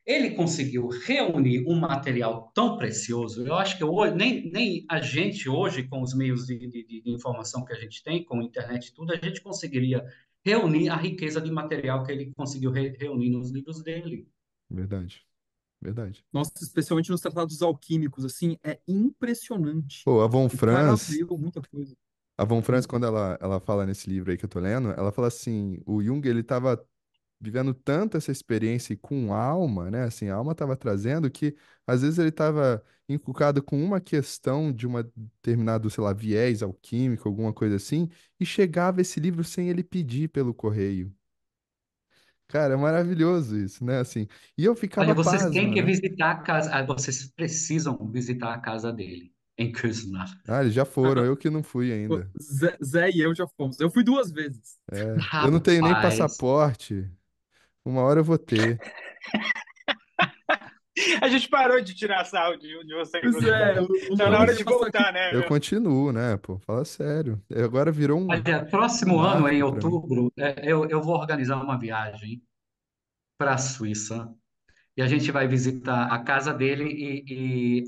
ele conseguiu reunir um material tão precioso. Eu acho que hoje, nem a gente hoje, com os meios de informação que a gente tem, com a internet e tudo, a gente conseguiria reunir a riqueza de material que ele conseguiu reunir nos livros dele. Verdade. Verdade. Nossa, especialmente nos tratados alquímicos, assim, é impressionante. Pô, O cara leu muita coisa. A Von Franz, Hum. quando ela fala nesse livro aí que eu tô lendo, ela fala assim, o Jung, ele tava vivendo tanto essa experiência e com alma, né? Assim, a alma tava trazendo que, às vezes, ele tava encucado com uma questão de uma determinado, sei lá, viés alquímico, alguma coisa assim, e chegava esse livro sem ele pedir pelo correio. Cara, é maravilhoso isso, né? Assim, e eu Olha, ficava vocês têm pasmo, que né? visitar a casa, vocês precisam visitar a casa dele, em Küsnacht. Ah, eles já foram, eu que não fui ainda. Zé e eu já fomos. Eu fui 2 vezes. É, eu não tenho nem Rapaz, passaporte. Uma hora eu vou ter. a gente parou de tirar sarro de você, Pois inclusive. é, o Tá na Lucas hora ia de passar aqui. voltar, né, Eu meu? continuo, né, pô? Fala sério. Agora virou olha, um próximo ano, em marco pra mim. outubro, eu vou organizar uma viagem para a Suíça e a gente vai visitar a casa dele e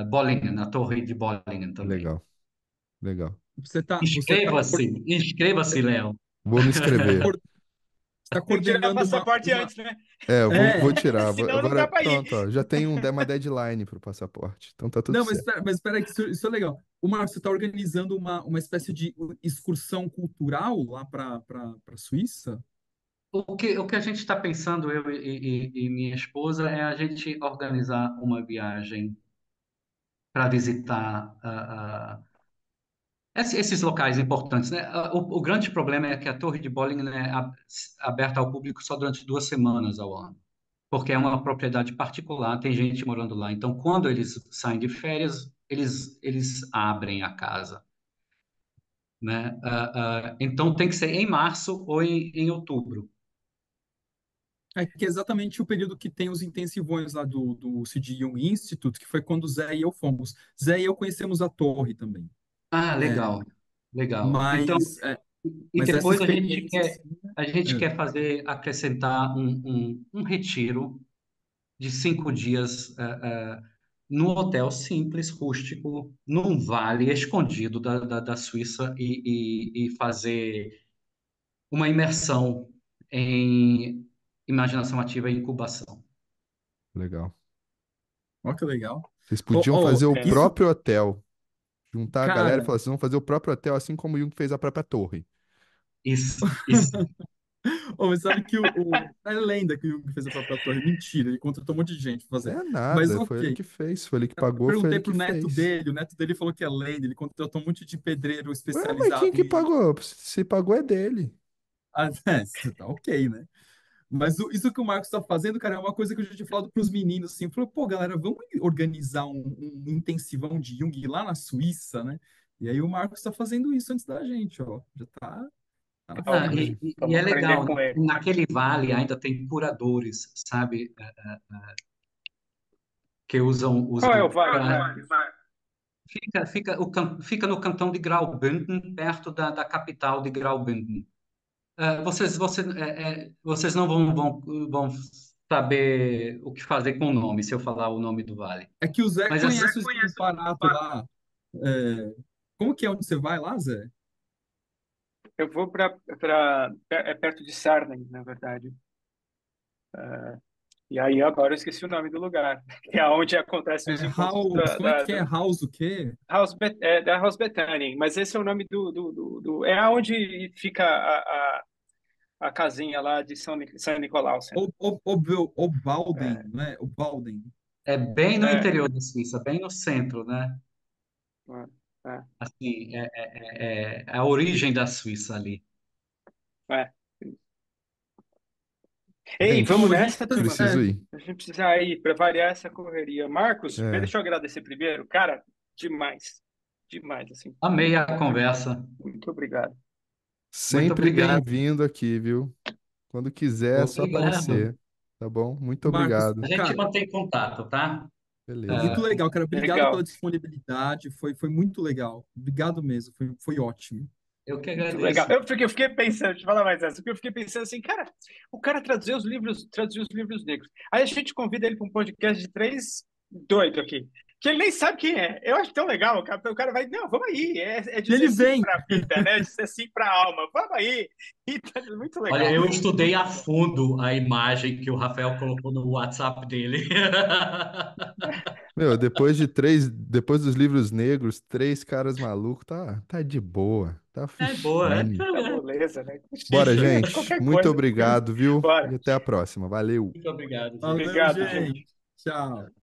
Bollingen, a torre de Bollingen também. Legal, legal. Inscreva-se, Léo. Vou me tá inscrever. coor- tá Tem que tirar coordenando passaporte antes, né? É, vou É, tirar. Senão não Agora, dá pra ir. pronto, ó, já tem uma deadline pro passaporte. Então tá tudo não, certo. mas espera aí, que isso é legal. O Marcos, você está organizando uma espécie de excursão cultural lá para a Suíça? O que a gente está pensando, eu e minha esposa, é a gente organizar uma viagem para visitar esses locais importantes, né? O grande problema é que a Torre de Bollingen é aberta ao público só durante 2 semanas ao ano, porque é uma propriedade particular, tem gente morando lá. Então, quando eles saem de férias, eles abrem a casa, né? Então, tem que ser em março ou em outubro. É que é exatamente o período que tem os intensivões lá do C.G. Jung Institute, que foi quando o Zé e eu fomos. Zé e eu conhecemos a torre também. Ah, É, legal, legal. Então, mas, e essa depois experiência, assim, a gente é. quer fazer, acrescentar um retiro de 5 dias num hotel simples, rústico, num vale escondido da Suíça e fazer. uma imersão em imaginação ativa e incubação. Legal. Olha que legal. Vocês Oh, podiam oh, fazer o Bacana. isso, próprio hotel. Juntar a galera e cara, falar, vocês vão fazer o próprio hotel, assim como o Jung fez a própria torre. Isso. oh, mas sabe que é lenda que o Jung fez a própria torre. Mentira, ele contratou um monte de gente pra fazer. É Mas nada, foi ele ok. que fez, foi ele que Eu pagou, foi perguntei ele que pro neto fez. dele, o neto dele falou que é lenda, ele contratou um monte de pedreiro Ué, mas quem especializado que em. pagou? Se pagou é dele. Ah, isso tá ok, né? Mas isso que o Marcos está fazendo, cara, é uma coisa que eu já tinha falado para os meninos, assim, falou, pô, galera, vamos organizar um intensivão de Jung lá na Suíça, né? E aí o Marcos está fazendo isso antes da gente, ó, já tá na Ó, Ah, fila. e vamos é aprender legal, com ele. naquele vale ainda tem curadores, sabe, que Qual é o usam vale? fica no cantão de Graubünden, perto da capital de Graubünden. Vocês não vão saber o que fazer com o nome, se eu falar o nome do vale. É que o Zé Mas assim, conhece o Estado Barato lá. É, como que é onde você vai lá, Zé? Eu vou é perto de Sarnen, na verdade. E aí agora eu esqueci o nome do lugar, que é onde acontecem os É encontros House, como é que é? House o quê? Da House Bethany, mas esse é o nome é onde fica a casinha lá de São Nicolausen. Obalden, né? Obalden. é bem no É, interior da Suíça, bem no centro, né? é, é, Assim, é a origem da Suíça ali. é. Ei, vamos Oh, Gente, gente, nessa, turma. preciso ir. A gente precisa ir para variar essa correria. Marcos, É, deixa eu agradecer primeiro. Cara, demais. Demais, assim. Amei a conversa. Muito obrigado. Muito sempre obrigado. bem-vindo aqui, viu? Quando quiser, é só Obrigado. aparecer, tá bom? Muito Marcos, A obrigado. gente cara, mantém contato, tá? foi muito Beleza. legal, cara. Obrigado pela Legal. disponibilidade. Foi muito legal. Obrigado mesmo. Foi ótimo. Eu que Muito legal. agradeço. Eu fiquei pensando, deixa eu falar mais essa, porque eu fiquei pensando assim, cara, o cara traduziu os livros negros. Aí a gente convida ele para um podcast de três doido aqui, que ele nem sabe quem é. Eu acho tão legal, o cara vai, não, vamos aí, é E ele dizer sim vem. para a vida, né? Dizer sim para a alma, vamos aí. E tá muito Olha, legal. eu estudei a fundo a imagem que o Rafael colocou no WhatsApp dele. Meu, depois dos livros negros, três caras malucos, tá de boa, tá É boa, é? fichinho. Tá moleza, né? Bora, Cochicho, gente. qualquer Muito coisa. obrigado, viu? E Bora. até a próxima. Valeu. Muito obrigado, gente. Valeu, Obrigado, gente. gente. Tchau.